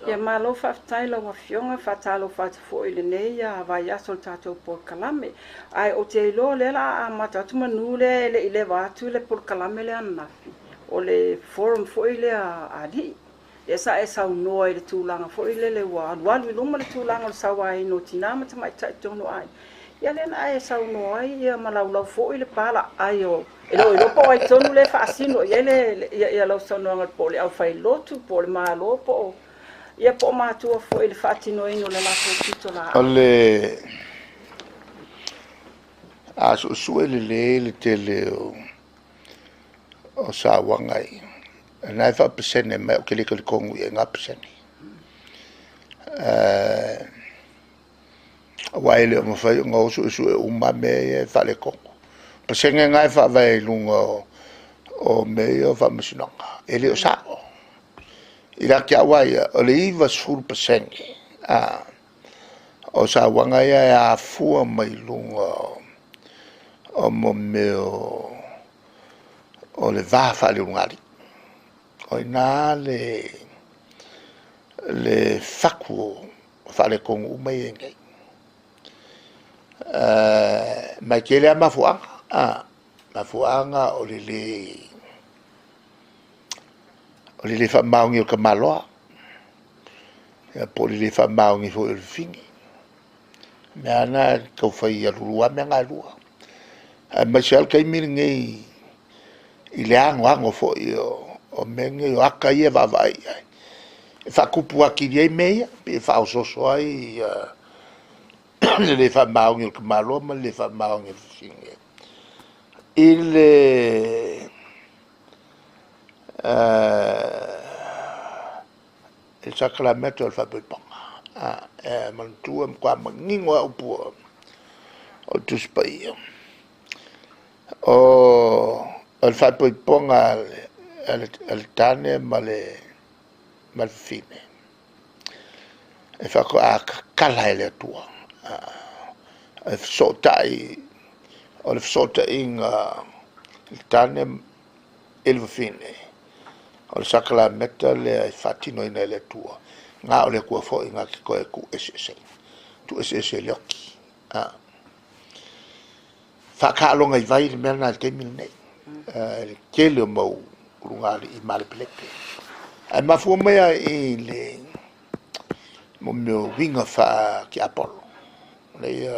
Ia malo whaftai lau a fionga whatalo whatafo i le nei a vai aso tātou por kalame. Ai o te ilo le la a matatu manu le i le watu le por kalame le anafi. O le forum fo i le a li. E sa e sau noa i le tūlanga fo i le wa alualu i luma le tūlanga o sawa i no tinama ta mai tai tono ai. Ia le na e sau noa ai ia malaulau fo i le pala ai o. Ilo po ai tonu le whaasino ia le ia lau sau noa po le au whai lotu po le malo po o. Ia po matua foi le fatino ino le lato titola. Ole aso sue le tele o sa wangai. Na fa pesene me o kele kele kongu e nga pesene. Waile mo fa ngo su uma me fa le kongu. Pesene nga fa vai lungo o me o fa mesinonga. Ele o sa. Ila kia wai o le iwa 10%. O sa wanga ia a fua mai lunga o mo meo o le vafa le ungari. O ina le fakuo fa le kongu mai engei. Mai kele a mafuanga. Mafuanga o le fa maungi o ka maloa. Ya po le fa maungi fo il fingi. Me ana ka fai a lua me nga lua. Ma sel kai mir ngai i le ango fo o menge o aka ia va vai. Fa kupu aki ye meia, pe fa o so ai le fa maungi o ka maloa ma le fa maungi o fingi. Il sacramento del Fabriponga. Mantua qua mangingo au pua. O tu spai. Il Fabriponga al tane mal fine. E fa ko a kala ele tua. E sotai o le sota inga il tane il fine. O sakala meta le fatino ina le tua nga o le kua fo inga ki koe ku SSA tu SSA loki fa ka longa I vai le mena ke mil nei le kele mo runga I mal pleke ai ma fu mea I le mo meu winga fa ki Apollo le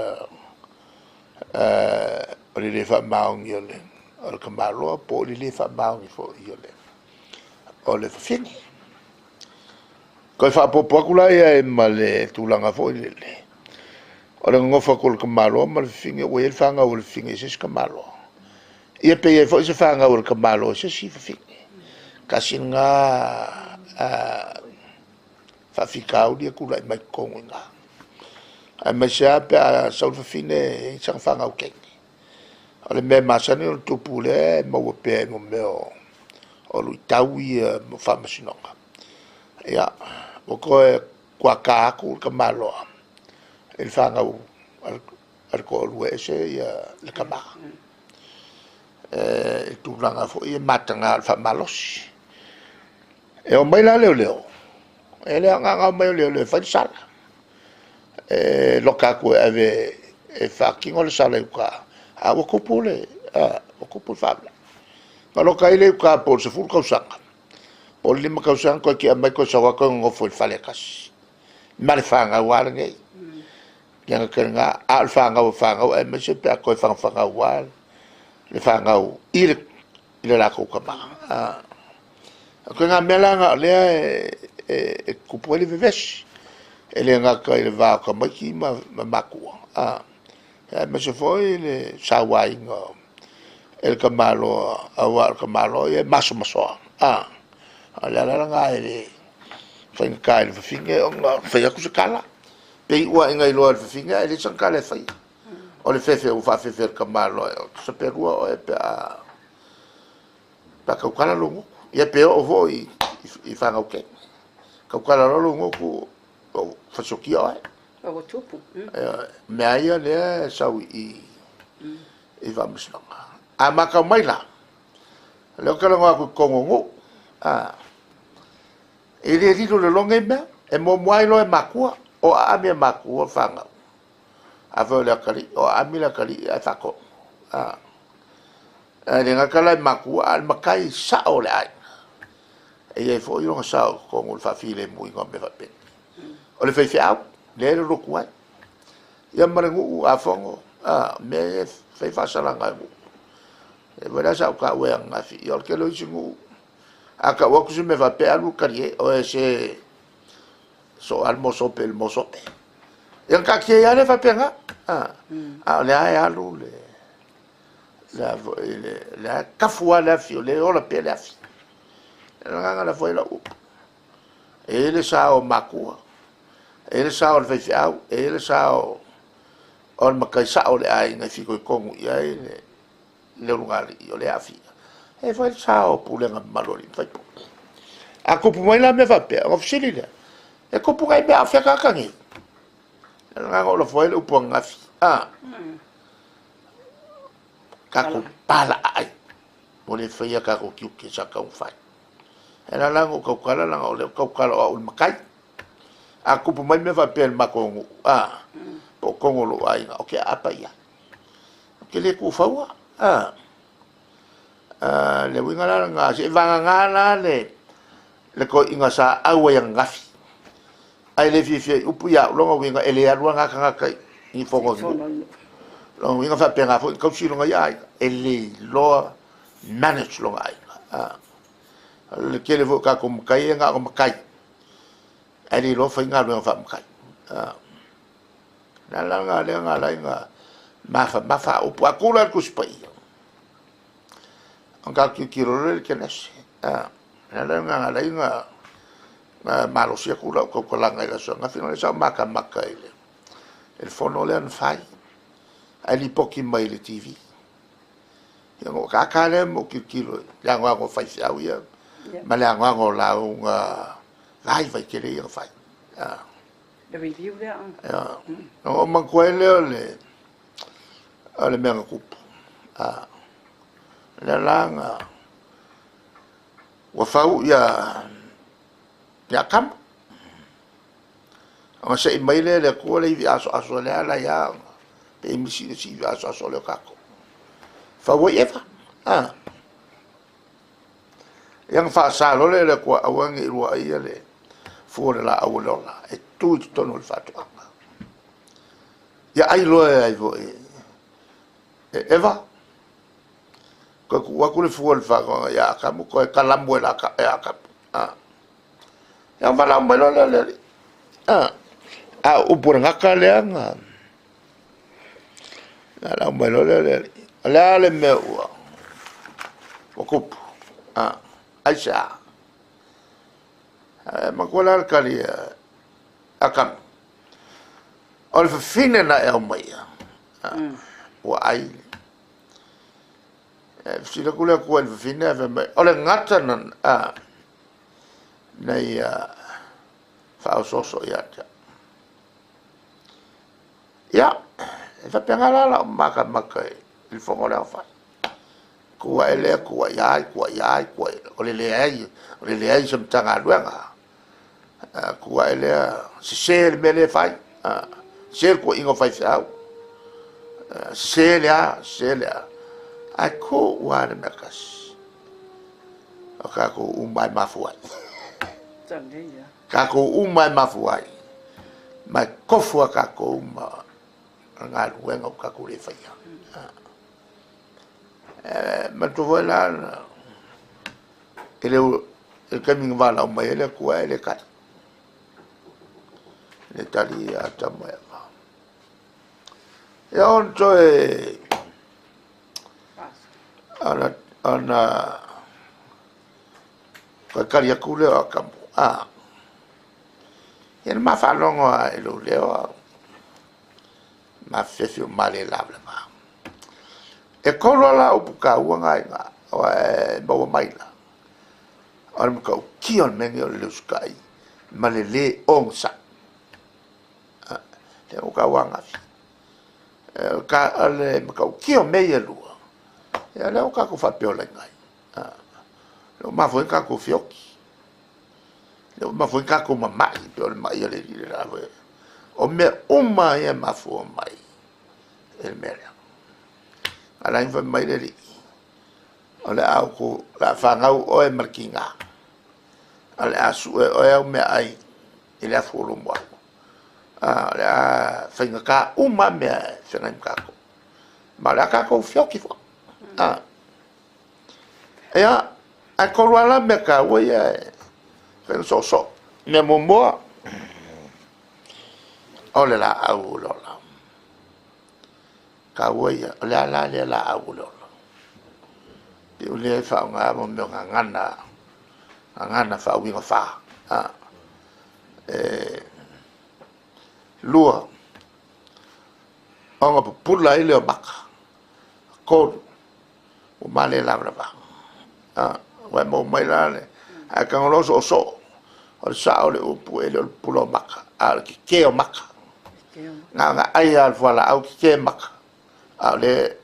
o le fa maung yo le o ka malo po le fa maung fo yo le o le fini. Ko fa popo kula ia ma le tulanga fo le. O le ngofa kul ka malo ma le fini o el fanga o le fini se ka malo. Ia pe fo se fanga o ka malo se si fini. Kasi nga fa fikau dia kula mai konga. Ai ma sa pe sa fini sa fanga o ke. O le me masani o tupule mo pe mo meo. O lui taui mo whamasinonga. Ia, o koe kua kāku ka maloa. Il whangau al ko lue ese ia le kamaha. Il tūranga fo ia matanga al whamalosi. E o maila leo leo. E leo nganga o maila leo whaisala. E loka koe ave e whakingo le sala uka. A wakupule, wakupule whamla. Kalau kaile ka por se ful kausanga. Por lima kausanga ko ki amai ko sawa ko ngofo falekas. Mal fanga wal ngai. Yang kenga al fanga e me se pe ko fanga wal. Le fanga ile la ko kama. Ko nga melanga le ku pole veves. Ele nga ka ile va ko maki ma makua. Me se foi le sawai ngo el kamalo awal kamalo e maso ala nga ele fai kai le finge nga fai ku kala pe wa nga ilo le finge ele san kala fai o le fefe u fa fefe kamalo se perua e pa ka kala lungo e pe o voi I fa nga ke ka kala lungo ku fa sokia O tupu. Me aia le sau I vamos não a maka mai la leo kala ngā ku kongongo ele rilo le longa me e mo mai lo e makua o a me makua fanga a vo le kali o a mi le kali a fako a le ngakala makua al makai sa o le ai e fo yo sa ko mo fa file mo ngo me va pe o le fai fiao le ro kuai ia marangu a fongo me fai fa sala ngai e vera sa ka we nga fi yo ke lo isingu aka wa ku me va pe alu karie o ese so al moso pe el moso pe e ka ke ya le fa pe nga le ai alu le la kafua la fi le o la pe la fi nga la foi la u e le sa o makua e le sa o le fai au e le sa o makai sa o le ai nga fi ko kongu ia le lungali o le afi e foi sa o pulenga malori fai po a ko mai la me va pe o fsili le e ko pu ai be a feka kangi nga o la foi le upo nga fi ka ko pala ai mo le fai ka ko kiu ke sa ka un fai era lango ko kala la o le ko kala o makai a ko mai me va pe makongu po kongo lo ai o ke apa ia ke le ku faua le winga la nga se vanga ngala le ko inga sa awa yang ngafi ai le fi upu ya longa winga ele ya luanga ka kai ni fongo lo winga fa penga fo ko si longa ya ele lo manage longa ai le ke le vo ka ko kai nga ko kai ali lo fa nga lo fa kai la nga le nga la nga mafa upu akula ku spai anga ki kirore ke nasi la nga la nga malo sia kula ko langa ila so nga fino sa maka ile el fono le an fai ali poki mai le tv yo ka kale mo ki kilo la nga ko fai sia ia ma la nga ko la nga live ke le fai the review there no man ko le menga kup la langa wa fau ya kam o se mai le ko le vi aso le ala ya pe mi si vi aso le kako fa wo eva yang fa sa lo le ko awang i ro ai le fo la awolola e tu tono il fatto ya ai lo ai vo eva ko wa ku le fo le fa ya kam ko kalambo la ka ya kam yang bala mbalo le upur ngaka le nga la mbalo le me o kup aisha makola kali akam ol fina na el mai wa ai si la kula ko el fina ol ngata nan nei fa so ya fa pengala la maka il fongo la fa ko ele ko ya ko le ai sem tanga luanga ko ele se ser mele fai ser ko ingo fai sa selia a ko wa de mekas ka ko umai mafuai ka ko umai mafuai ma kofua ka ko nga luenga ka ko le fai ma to vola el caminho va la mai ele ko ele ka le tali ata mai ya on to ana ka karia kule a kampo yen ma fa longo e lo leo ma fefio male labla ma e kolola o puka uanga nga o bo mai la o ko kion mengi o le sky male le onsa te o ka wanga ka ale ko kion me ye lu ya le o ka ko fa piola ngai lo ma foi ka ko fioki le ma foi ka ko mai pe o mai le le la o me uma e ma fo mai el mele ala infa mai le o le au ko la fa ngau o e markinga ale asu e o me ai ele afo lo mo le a fa ka uma me se ngai ka ko ma la ka ko fioki fo ya a ko la me ka wo ya fe so me mo mo o le la au lo la ka wo ya la au lo i o le fa nga mo me ngana fa winga fa lua onga pula ile baka ko o male la brava wa mo mai la a ka lo so o sa o le o pu ele o pulo maka al ki ke o maka nga ai al voila au ki ke maka ale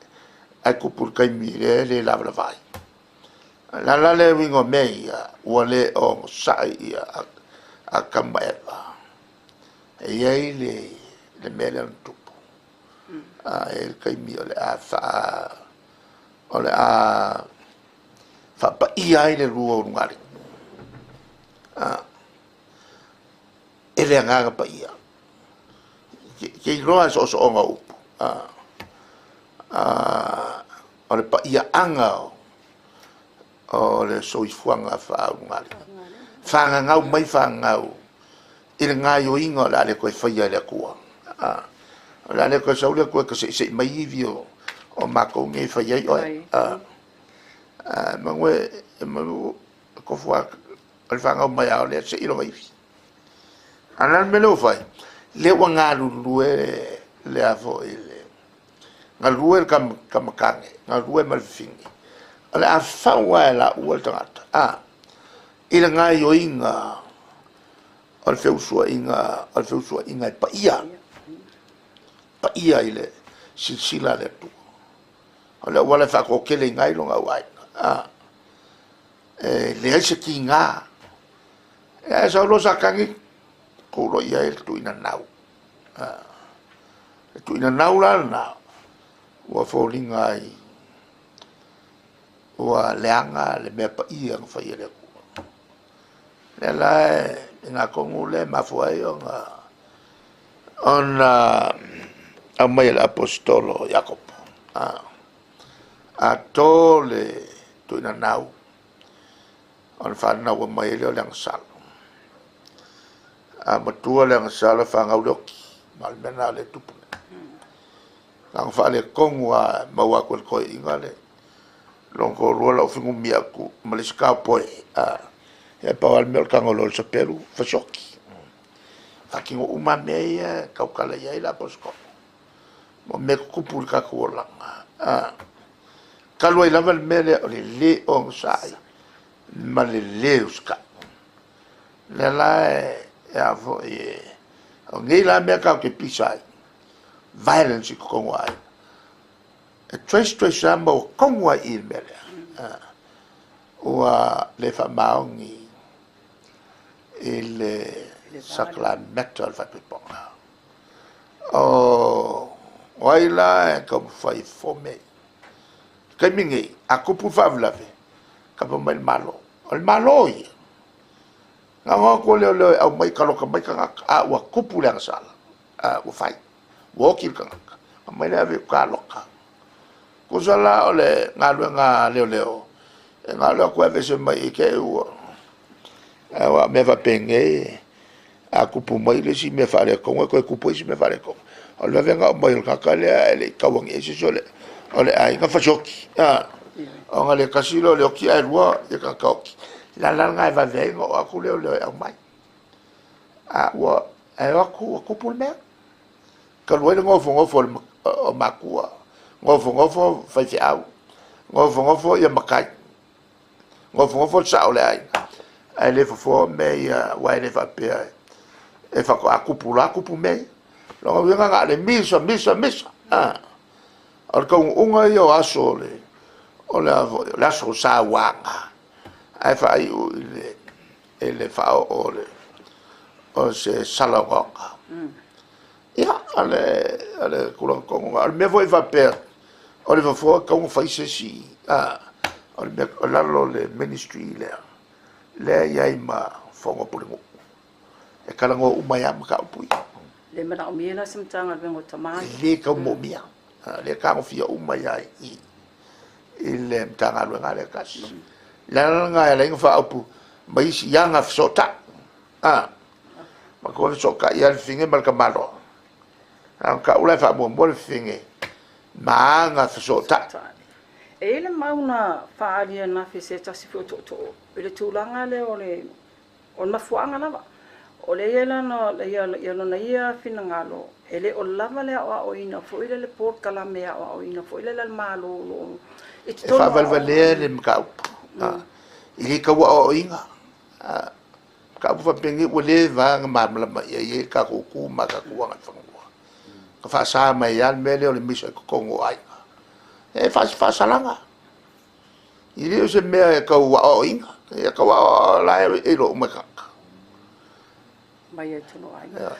ai ku pur kai mi le la brava la le wingo mei o le o sai a kamba e ai le mele on tupu e kai mi o le a fa pa ia le rua o ngari ele nga pa ia ke roa so nga upu o le pa ia anga o le soifuanga fa ngari fa ngau mai fa ngau il ngai o ingo la le ko fa ia le kua la le ko sa le ko se mai vio o ma ko ngai fa ia o ma we ko fa al fa ngau mai o le se ilo mai ana me lo fai le wanga lu le avo ile ngal kam kange ngal mal fingi ala a fawa la ualtangata ila ngai o inga al feu sua inga pa ia ile silsila le tu ala wala fa ko kele ngai longa wai le se kinga sa lo sakangi ko lo ia tu ina nau la na wa folinga ai wa leanga le me pa ia nga fa ile ku le la nga kongu le ma foi nga ona a mai el apostolo Jacob a tole tu ina nau on fa na wa mai le lang sal a matua lang sal fa nga uloki mal mena le tupu ang fa le kongu a mawa ko ingale longo rola o fingu miaku maliska poi e pa al mel kangolo sa peru fa shoki fakingo uma meia kaukala ia la posko mo me kupul ka kola kaloi la val mele o le on sai ma le leuska le la e avo e o ngai la me ka ke pisai violence ko ngwai tres samba o kongwa il mele o le fa maungi il sakla metal fa piponga o waila ko fai fome kamingi aku pu fa vlave ka po mal malo al maloi nga ko le au mai ka mai ka wa kupu le sala o fai wo ki ka mai le ave ka loka kusala ole nga leo nga lo ko ave se mai ke o wa me va penge a kupu mai le si me fare ko kupu si me fare ko ole venga mai ka le ka wang e se sole ole ai nga fa joki o nga le kasilo le ki ai wa e ka la nga va venga o ku le mai wa ai wa ku kupu me ka lo ngo fo o makua ngofo fai au ngofo ya makai ngofo sao le ai le fo me ya wa le fa pe e fa ko akupu me lo nga le misa al ko unga yo asole o la so sa wanga ai fa le e le whao o se salaronga. Ia, ale kurang konga, ale mea voi vapea, o le whafua kaunga whaise si, o le mea lalo le ministry lea iai ma whonga puringu. E karango umaya maka upui. Le mana o miena simtanga le vengo tamai. Le kau mo mia, le kango fia umaya i le mtanga luenga le kasi. Lana nga e lenga whaupu, ma isi yanga fsota. Ma kore soka i al finge malka malo. Ka ulai wha mua le finge, ma nga fsota. E le mauna whaalia na fi se tasi fio to. Ele tūlanga le o le mafuanga lava. O le iela no le ielo na ia fina ngalo. Ele o lava le o ina fo ile le port kalame o ina fo ile le malo. E whavalvalea le mkaupu. I ka wa o inga. Ka upa pengi o le vanga mamlama ia ka kuku ma ka kuanga whangua. Ka whaasa mai an mele o le misa ko kongo ainga. E whaasalanga. I reo se mea e ka wa o inga. E ka wa o lai e ro umakaka. Mai e tono ainga.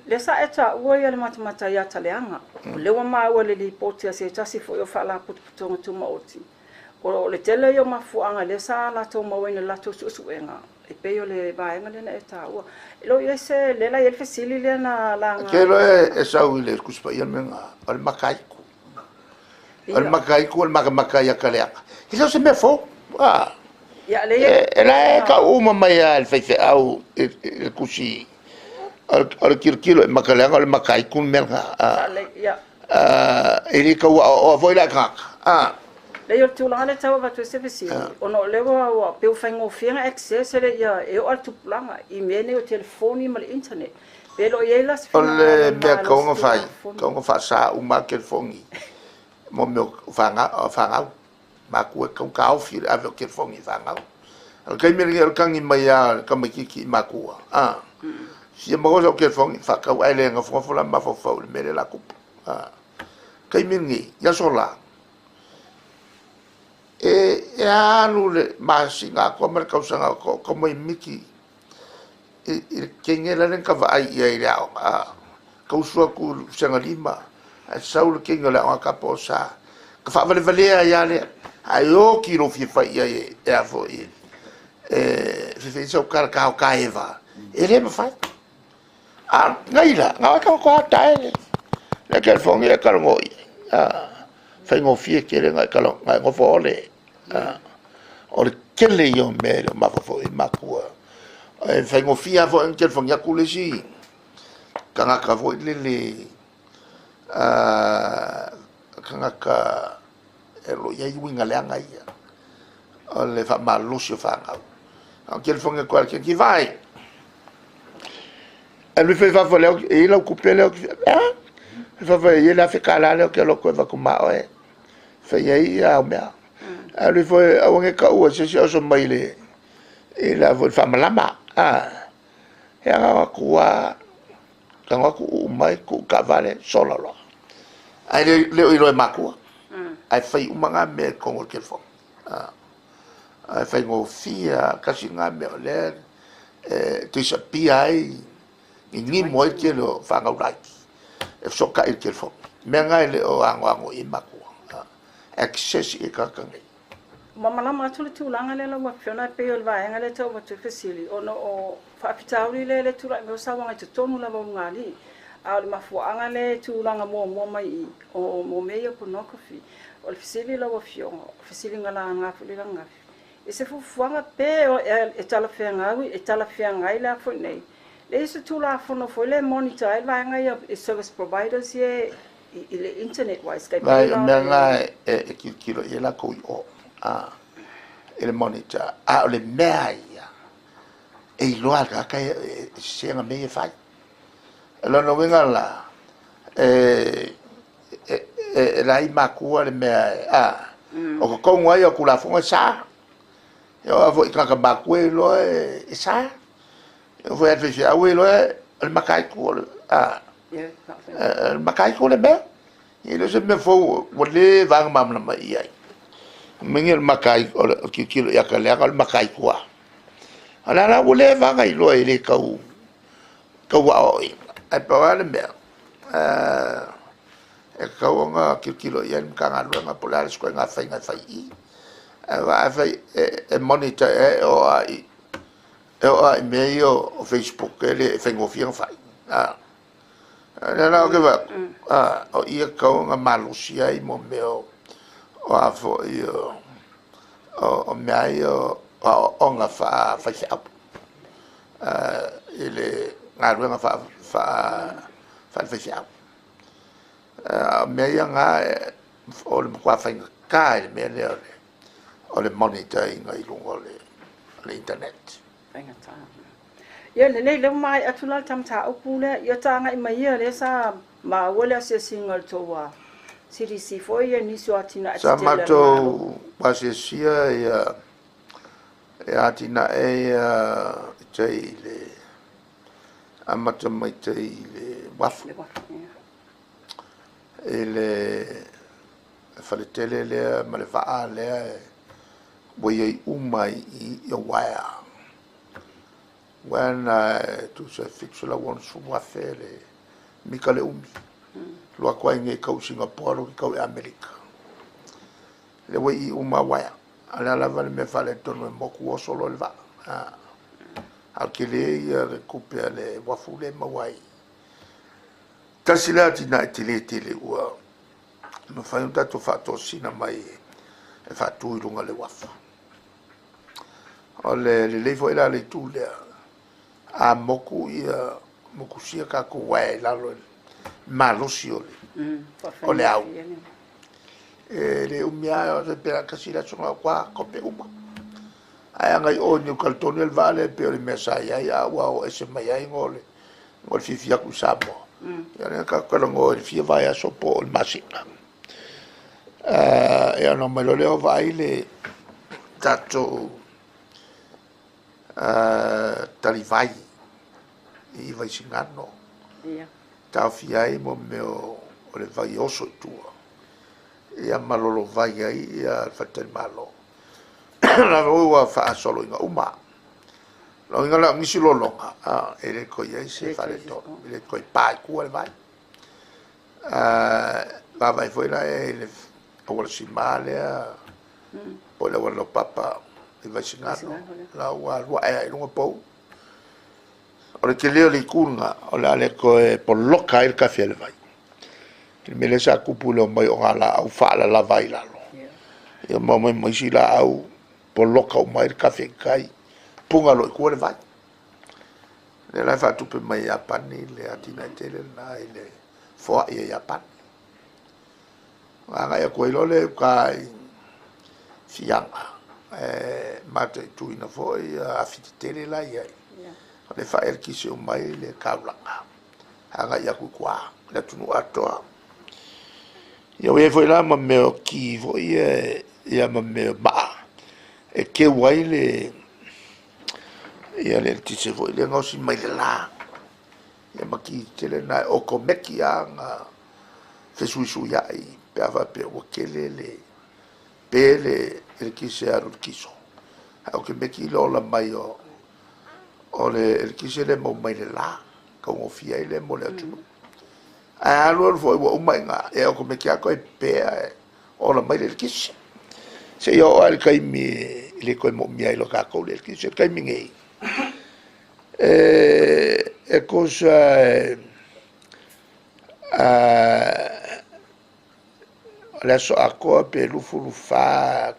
Le sa e ta ua ia le matamata ia taleanga. Lewa maa ua le li poti a se tasi fo yo whala putuputonga tuma oti. O le tele yo mafuanga le sa la tau mawaina la tau suenga. E peo le vaenga le na e ta ua. Ilo ia se lela i elfe sili le na langa. Ke lo e sau i le kuspa ia menga. O le makaiku. O le makaiku o le makai a kaleanga. Ilo se me fo. Ia le ia. E la e ka uma mai a le feife au e kusi. O le kirikilo e makaleanga o le makaiku menga. Ia. E li ka ua o voi la kaka. Le yo tūlanga le tau watu se visi. Ono lewa wa peu whaingo whianga access le ia e o atu pulanga i mene o telefoni ma le internet. Pero i eila se o le mea kaunga whai sa uma ke fongi. Mo meo whangau. Ma kua kau whiri ave o ke fongi whangau. Al kai meri al kangi mai a kamakiki ma kua. Sia magosa o ke fongi whakau aile nga whangafula ma whawhau le mere la kupu. Kai meri ia sola. E anu le masinga ko mer kausanga ko mai miki e kengela len ka vai ia ia ka usua ku sanga lima a saul kengela a ka posa ka fa vale vale ia le ayo ki ro fi fa ia e afo e se so ka eva e le fa ngaila nga ka ko ta le ke fongi e ka ngoi fa ngo fi ke le nga ka ngo fo le o le kele yo me ma fo i makua e fengo fia fo en kel fo ya kulesi kanga ka vo le kanga ka e lo ya winga le anga ia o le fa malo se fa nga o kel fo nga qualche ki vai e lui fa fo le e la couper le fa fa ye la fe kala le ke lo ko va kuma e fa ye ya o me lui foi a wange ka ua se o so mai le e la vo fa malama e nga kua ka nga ku mai ku ka vale solo lo ai le o makua ai fai umanga me con o ke fo ai fai ngo fia kasi nga me le tu sa pi ni mo ke lo fa nga rai e so ka il ke fo me nga le o ango i makua access e ka ka Mama matu le tūlanga le lawa whiona pe o le vaenga le tau watu fesili. Ono o whaapitauri le tūlanga me o sawanga i te tonu lava o ngali. A o le mafuanga le tūlanga mua mai i o mo mea ponokofi. O le fesili lawa whionga. O fesili ngala ngafu le ngafi. E se fufuanga pe o e tala whiangawi, e tala whiangai la fo nei. Le iso tūla fono fo le monitor e vaenga i service providers i le internet wise. Vai mea ngā e kilo i la koi o. Ele monitor le mea ia e loa ka se nga me fai lo no venga la la i makua le mea o ko ngwa yo kula fonga sa yo avo ka makue lo e sa yo foi atfe a we lo le makai ku le makai ku le mea e lo se me fo le vang mamla mai ai mengel makai o kilo ya ka le makai kua ala la wole vanga I lo ele kau wa oi ai pa wale me e kau nga kilo yen kanga lo nga polar sko nga fai va fai e monitor o ai meio o Facebook ele fengo fiang fai na ke va o ia kau nga malusia I mo meo o afo io o mai o nga fa siap ele ngaru nga fa siap mai nga o le kwa fa kai me le o le monitoring I lungo le internet ia nei le mai atula tamta o kule ia tanga I mai ia le sa ma wala se single towa CDC foi ia ni so atina Samato pasesia e atina le amata mai le wafu ele faletele le malefa le boy umai I waya when to se fixo la one su wafele mikale umi lo kwa nge kau Singapore ki kau America le wei uma waya ala la vale me fale tono moku o solo le va al kile ia recupera le wafule mawai tasila tina tele ua ma fai un tato fatto sina mai e fatto lunga le wafa ole le foi la le tu le a moku ia moku sia ka ko wai la lo malosio o le au le umia o se pera kasila songa kwa kope uma ai ngai o ni kaltoni el vale pe le mesai ai wa o ese mai ai ngole ngol fifia ku sabo ya ne ka ko ngol fia vai a sopo il masina e no me lo leo vai le tato talivai I vai singano tau fiai mo meo o le vai oso tua ia malolo vai ai ia fatel malo la roa fa solo inga uma lo inga la ngisi lolonga e le ko ia se fale to le ko pai ku le vai va vai foi la le o si male poi la lo papa il vaccinato la wa e non po o che leo li kunga o la le ko por loca il caffè le vai il me le sa cupulo mai o ala au fa la vai la lo io mo mo si la au por loca o mai il caffè kai punga lo ko le vai le la fa tu pe mai a pani le atina tele na ile fo ia pan nga ya ko lo le kai fianga mate tu ina fo a fititele la ia le fa el ki se o mai le kaulanga anga ya ku kwa le tunu atoa ia we foi la ma me ki vo ia ma me ba e ke wai le ia le ti se vo le ngosi mai la ia ma ki tele na o ko meki anga fe su ya I pe ava pe o kele le pele el ki se aru kiso o ke meki lo la mai o le el ki se le mo mai la ko o fia ile mo le tu a lo foi o mai nga e o me kia ko e pe o la mai le ki se yo al kai mi le ko mo mi ai lo ka ko le ki se kai mi ngai e cosa adesso a coa per l'ufulu fa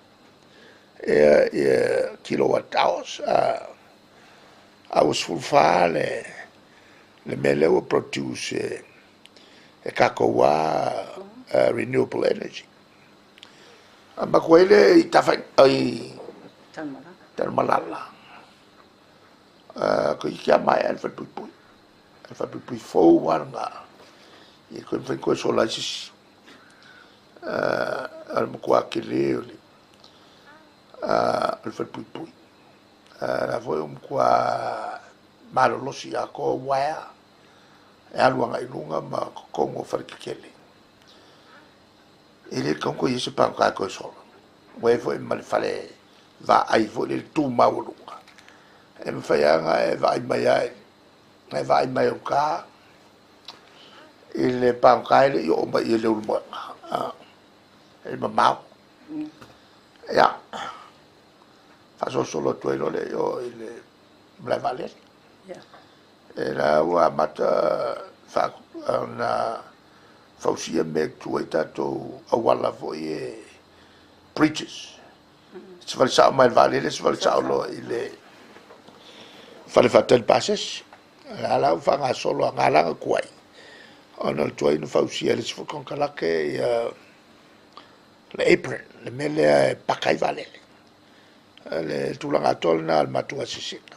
kilowatt hours a usfulfale le mele o produce e kakoa renewable energy ma quelle I tafa ai termalala ko I chiama alfa pui fo wanga I ko fa ko so la sis al mo kwa kile oli alfa pui la foi kwa malo lo si ko waya e alua ngai lunga ma ko mo farkikele ele con ko yese pa ko so we foi mal fale va ai vo le tu ma lunga e mawhaianga e vai mai ai. E vai mai o ka. I le pānkaile i o mai i le urumoa. E mamau. Ia. Faso solo tuelo le yo i le mlai vale. E la ua mata fa na fausia me tuai tatou awala foi e preachers. Se vale sa mai vale se vale sa lo i le fale fatel passes. La fa nga solo ngala kuai. Ona tuai no fausia le se kon kala ke le apron le mele pakai vale. Le tulanga tolna al matua sisika.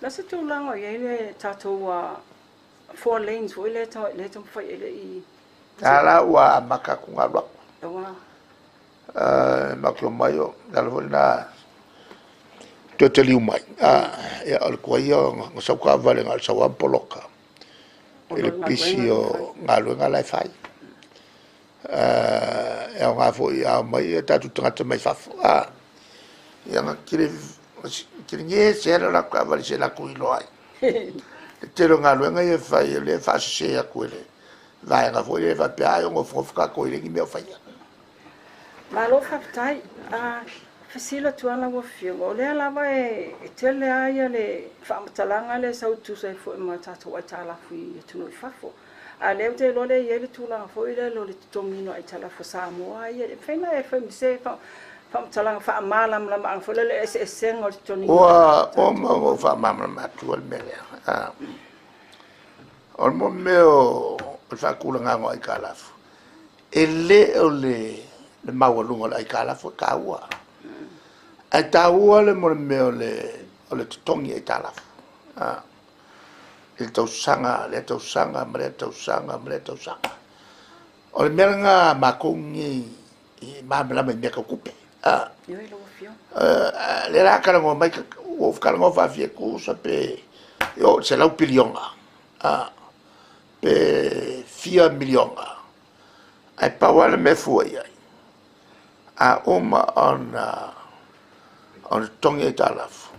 La se tulanga ye le tatou 4 lanes wo le to fai ele I Ala wa maka kunga lwa. wa Maklo mayo dalvona totally umai. Ya al koyo ngosauka vale ngal sawa poloka. Ele pisio ngalo ngala fai. E nga fo ya mai tatu tangata mai fafo. Yang kiri nge sera la ka vale se la kuilo ai. Tero ngalo ngai fai le fa se ya kuele. Vai nga fo le va pia yo ngofoka ko ile ngi me fai. Malo fatai fasila tuana wo fio o le lava e tele ai le famatalanga le sautu sai fo ma tatu wa tala fui tunu fafo a le te lo le ye le tula fo ile lo le tongino ai tala fo Samoa ye fena e fo se famatalanga fa malam la ma fo le sen o tonu o mo fa mamma ma tu al mele o mo meo fa kula nga ngoi kala ele o le mawalunga ai kala fo kaua ai taua le mo meo o le tongi ai tala il tau sanga le tau sanga o le mera makongi I mamla me me kupe yo lo fio le la kala ngo mai o kala ngo fa fie ku sa pe yo se la upilionga pe 4 milionga ai pa wala me fu ai a oma on tonge talaf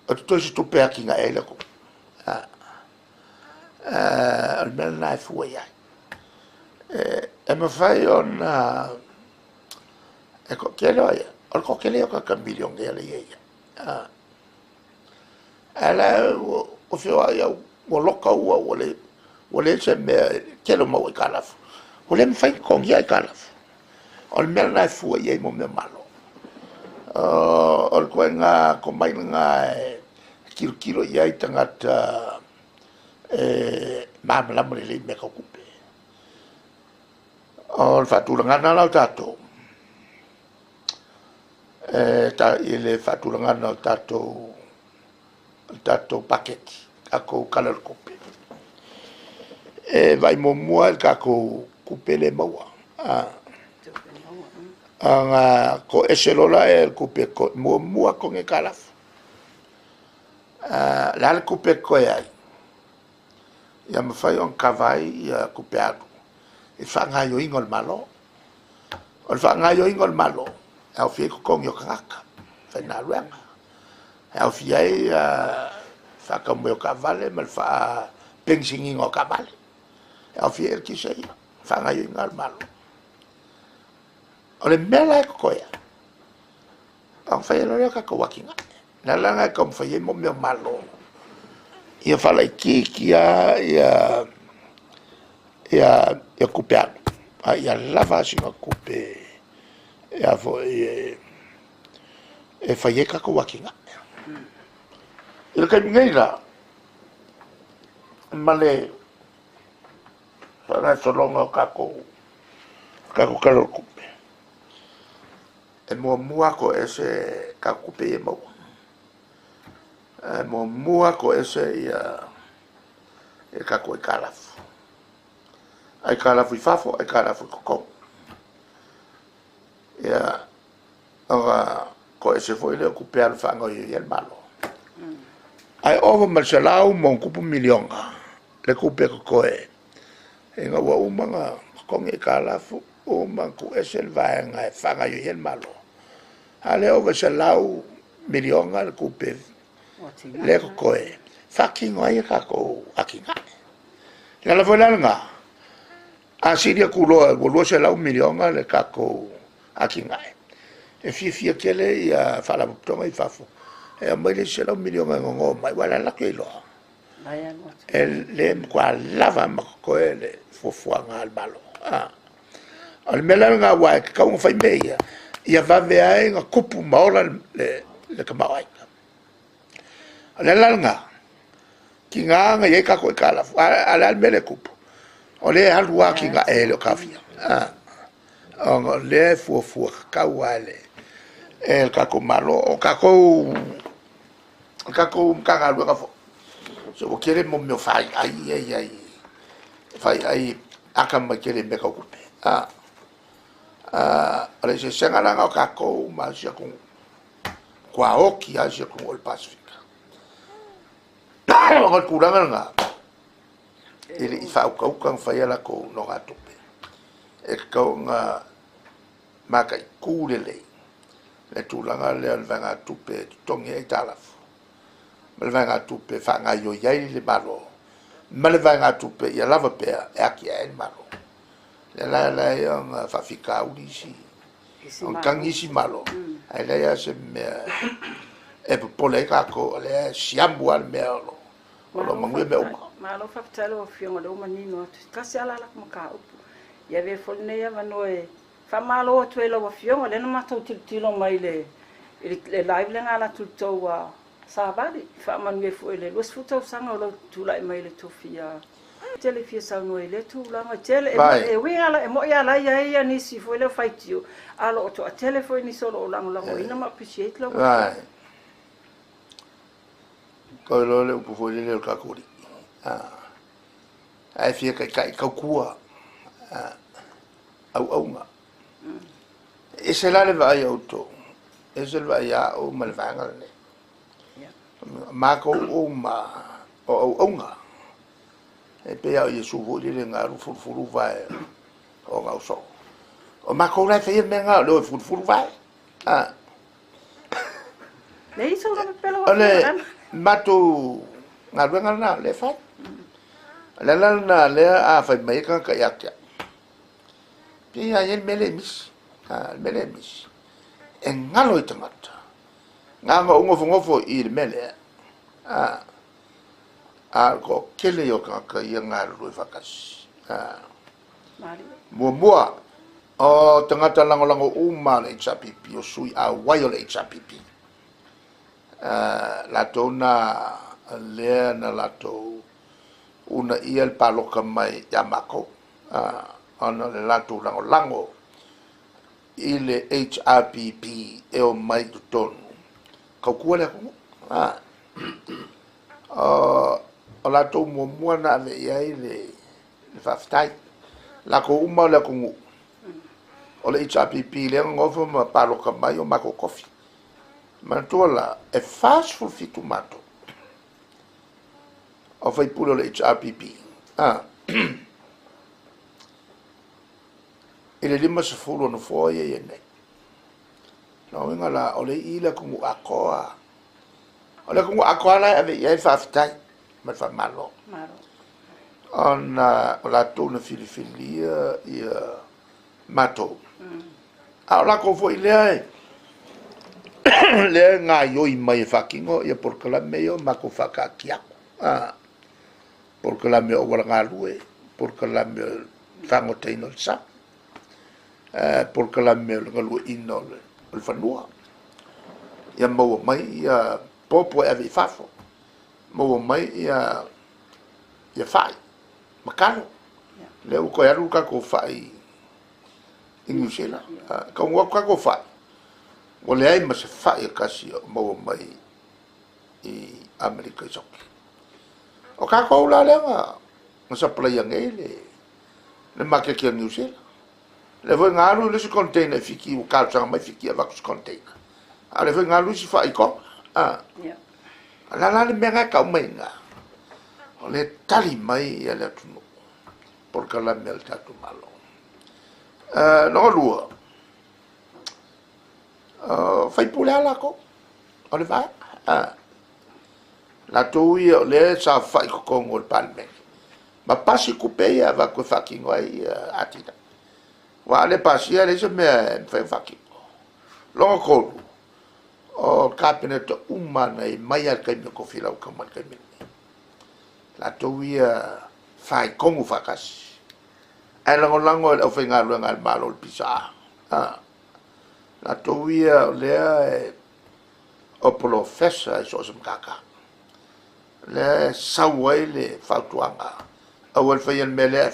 o to si tu pe aki nga ele ko al mel na fu ai e me fai on ecco che lo è al coccheleo che cambion che le ia ala o fio ai o loka o le se me che lo mo calaf o le me fai con ia calaf al mel na fu ai mo me malo al coenga combine nga kilo ia tangata mamla mo le me ko kupe o fatulanga na tato ta ile fatulanga na tato paket ako color kupe vai mo mua kako kupe le maua anga ko eselola kupe ko mo mua ko nge kalaf la kupe ko ai ya me fai on kavai ya kupe aku e whanga yo ingol malo. O whanga yo ingol malo. E au fie kukong yo kangaka. Whaina ruenga. E au fie ai whaka mo yo kavale, mal wha pengsingi ngo kavale. E au fie ki sei. Whanga yo ingol malo. O le mela e kukoia. Ang whaia lore ka kawakinga. Nalanga ka mwhaia mo meo malo. Ia whala ikikia, ia kupe anu. Ia lava singa kupe. Ia fo e whaie kako wakinga. Ia kai ngai la. Male. Whana solonga kako karo kupe. E mua ko ese kako kupe e mau. E mua ko ese ia kako e kalafu. Ai kala fui fafo, ai kala fui koko. Ia, ora, ko ese foi le kupe al fango i malo. Ai ovo marcelau mon kupu milionga, le kupe koko e. E nga wa umanga, konge kala fu, umang ku ese vaenga e fanga i malo. Ale ovo marcelau milionga le kupe O tina. le ko koe fakingo ai ka ko akinga la la vola nga a siria kulo lo se la milionga le ka ko akinga e fi kele ya fala tonga I fafo e mai le se la milionga ngo mai wala la ke lo Vai no. le kwa lava ma ko ele fo nga al balo al mela nga wa ka un fai meia ia va ve ai nga kupu maola le ka mai ale la nga ki nga ye ka ko kala ale al mele kupu o le halua ki nga ele ka fia o le fo ka wale el ka ko malo o ka ko ka ga lu ka fo so quiere mo me fai ai fai ai aka ma quiere me ka kupe ale se senga nga ka ko ma sia con kwa oki a sia con el Pacifica o kuranga nga ele I fa ko kan fai ala ko no ga tupe e ko nga ma kai kulele le tulanga le vanga tupe tonge e talaf me vanga tupe fa nga yo yai le malo me vanga tupe ya lava pe e aki e malo la yang fa fika udisi on kangisi malo ai la ya se me e pole ka ko le siambu al melo lo mangue me Malo fa talo fionga do manino kasi ala la maka upu ya ve folne ya vanoe fa malo to elo fionga le no mato tilo mai le live le ngala tuto wa sabadi fa mangue fo le los futo sanga lo tula mai le tofia tele fia sa no le tu la ma tele e wi ala e mo ya la ya ni si fo le faitio alo to a telefone ni solo la ina ma appreciate lo ko lo le upu fo le ka kuri ai fia kai ka kua au nga e se la le vai auto e se va ya o malvanga ne ma ko o ma o nga e pe ya Yesu vo le nga ru furu vai o nga so o ma ko la fe me nga lo furu vai le iso lo pelo ale mato nga venga na le fa la na le a fa mai ka ya ya pe ya el melemis melemis en ngalo itangata nga ngofo il mele ko kele yo ka ya nga ru fa kas mo o tangata lango uma le chapipi o sui a wayo le chapipi la tona le na la to una iel paloka mai yamako ana le lato lango ile HRPP e o mai tutonu ka kuale ko o lato mo na le ia ile faftai la ko uma le ko o le HRPP le ngofo ma paloka mai o mako kofi mantola e fast for fitumato o fai pulo le HRPP ele lima se fulu no foye yene no inga la ole ila kungu akoa ole kungu akoa la ave ye faftai ma fa malo ona la tona filifilia ia mato la ko fo ile le nga yo I mai fakingo ia por kala meio ma ko faka kiako por kala me o wala lue por kala me fango teino sa por kala me ngalu ino le fanua ia mo mai ia popo e fafo mo mai ia fai makalo le o ko yaru ka ko fai ingusela ka ngo ka ko fai o le ai ma se fai kasi mo mai I Amerika soki o ka ko la le ma sa playa ngele le ma ke New Zealand le vo ngalu le se container fiki o ka tsanga mai fiki va ko container ale vo ngalu si fai ko la le menga ka mai nga o le tali mai ya le tunu por la melta tu malo no lua fai pula la ko o le vai la tu ia le sa fai ko ngol palme ma pasi ku pe ia va ko fucking wai atita wa le pasi ia le se me fai fucking lo ko o cabinet umana i mai al kai ko fila ko man kai la tu ia fai kongu fakas ai lango o fai ngalo ngal malo pisa la tu ia le o professor so some kaka le sawai le fautuanga awal fai mele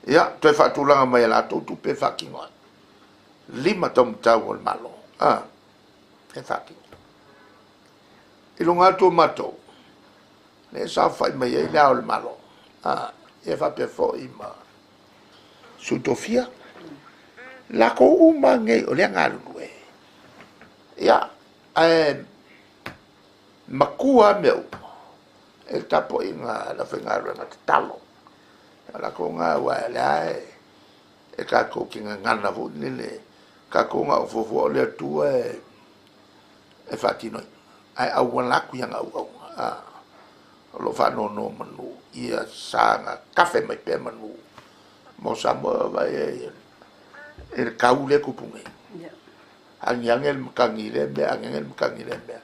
ya te fatulanga mai la tu pe fucking on lima tom tau malo te fucking ilunga tu mato le sa fai mai la o malo e fa pe fo ima sutofia la ko umange o le ngalu ya makua meu el tapo inga la fengaro na talo la ko nga wa la e ka ko kinga ngana vo nile ka ko nga fo le tu e fatino ai au la ku yang au lo fa no manu ia sanga kafe mai pe manu mo sa mo va el kaule ku pungi angel mkangile be angel mkangile be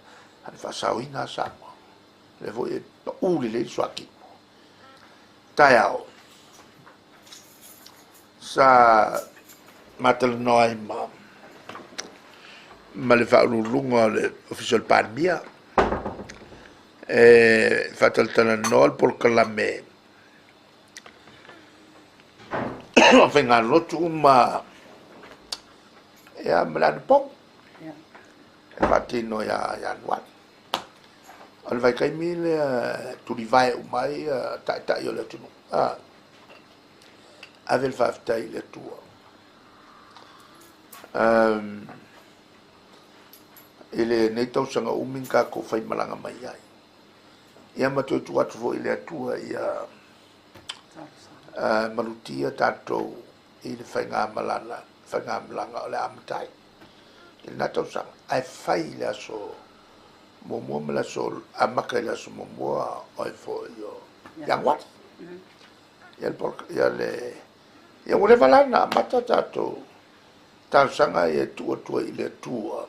an fa sauina sa le voi uli le swaki tayao sa matel noi ma le fa lungo le official palmia fatal tana nol por calame venga lo tuma ya melan pop fatino ya nuat al vai kai mile tu li vai mai ta yo le tunu avec le fafta il est tout ele nei tau sanga uminga ko fai malanga mai ai ia mato tu atu fo ele atua ia malutia tato i le fai ngā malanga o le amatai il na tau sanga ai fai le aso momo me la sol amaka le aso momo o fo yo yang wat ia le ia le ia ule valana mata tato tau sanga ia tua i le tua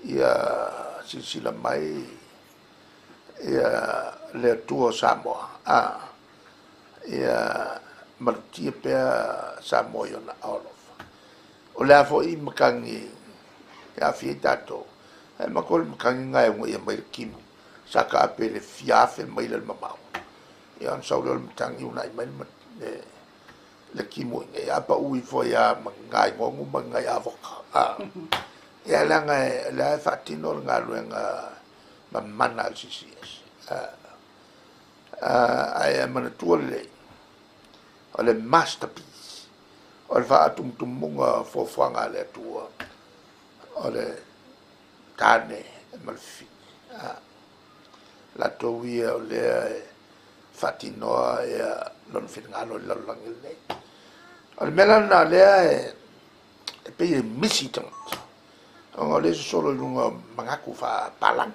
ia sisila mai ia le tua Samoa ia malutia pea Samoa yo na olof o le afo i makangi ia fie tato e makol makangi ngai mo ia mai kim saka ape le fiafe mai le mamau ia an sau le matangi unai mai le kimo ia apa ui fo ia ngai ngongu mangai avoka ia langa la fatino nga luenga mamana sisies ai mana tuole ole masterpiece ole fa tumtumunga fo fanga le tua ole tane malfi la tovia ole fatino ia non fingalo la langile ole melana le e pe misitant o le solo lunga mangaku fa palang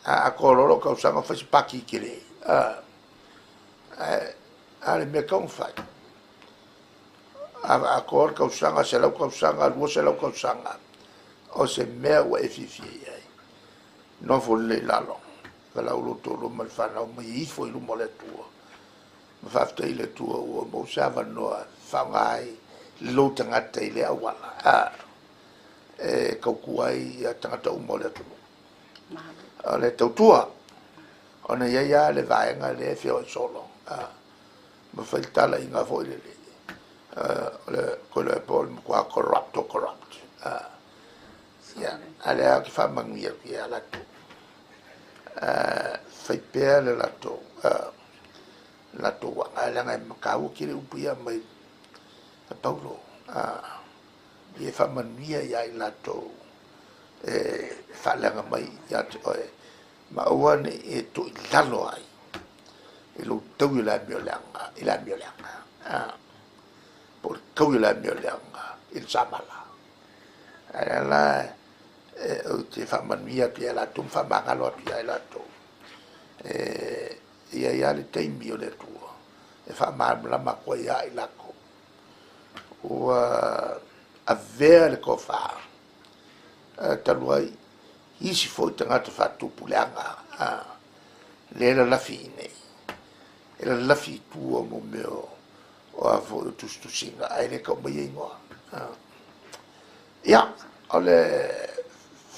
a koloro ka usanga fa paki kile ale me ka fa a kor ka usanga se la ka usanga lo se la ka usanga o se me wa efifi ai no fo le lalo la ulo to lo mal fa na mo i fo lu mo le tuo ma fa te ile tuo o mo sa va no fa ngai lo tanga te ile awala kaukuai a tangata umole atu. Le tautua, ona ia le vaenga le fio solo. Ma fai tala i ngā foi le. Le koe pol mkua corrupt. Ia, ale a ki whamangia ki a lato. Fai pēr le lato. Lato wanga langa i makau ki le upia mai. Paulo. Ia whamania ia i lato whalanga mai ia te oe ma uane e to i lalo ai i lo tau i la mio leanga por kau i la mio leanga i samala ala o te whamanuia pia la tum whamangalo pia la to ia le teimi o le tua e whamamla makua ia i lako ua a vea le ko wha taluai isi foi tangata whatupu leanga le la lafi nei e la lafi tua mo meo o a fo tustusinga ai le ka mai ingoa ia o le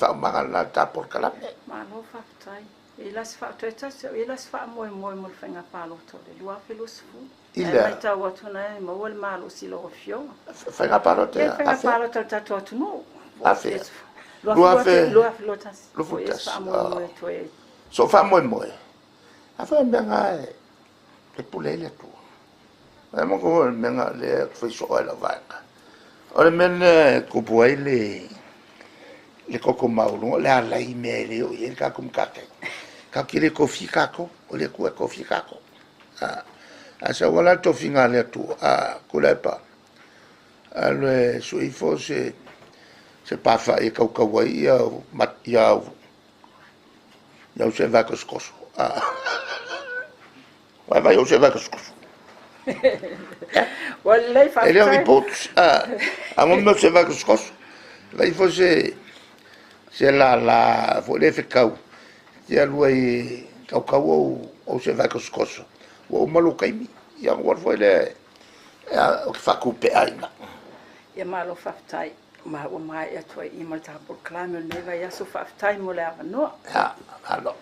whaumanga na tapor kalame Malo whaktai. I las whaktai tasi, i las wha moe moe mo le whainga palo tole. Lua filosofu. I E lea. mai tau atuna e maua le malo silo o fionga. whainga paro te E whainga afe palo tau tatu atunu. Afe. Lua filo tasi. Lua filo tasi, Wha moe moe toe. so wha moe moe a wha menga e pule le tua e moko menga le whaiso o la vanga o le mene kupu ai le koko maulu le ala i me le o i ka kum kake ka kire kofi kako o le kua kofi kako a sa wala to finga le tu a kulepa a le suifo se pafa e kau kau ai ia se va koskoso vai se va koskoso Wallai whaktai. ele é pontos a mo se va koskoso vai fosse se la foi le ficau ia lui kau o se va koskoso o malu kaimi ia o foi le o que fa coupe ai Ia malo whaktai. Ma ua mai atua i mal tapur klame o neva ia so whaktai mo le avanoa. ja allo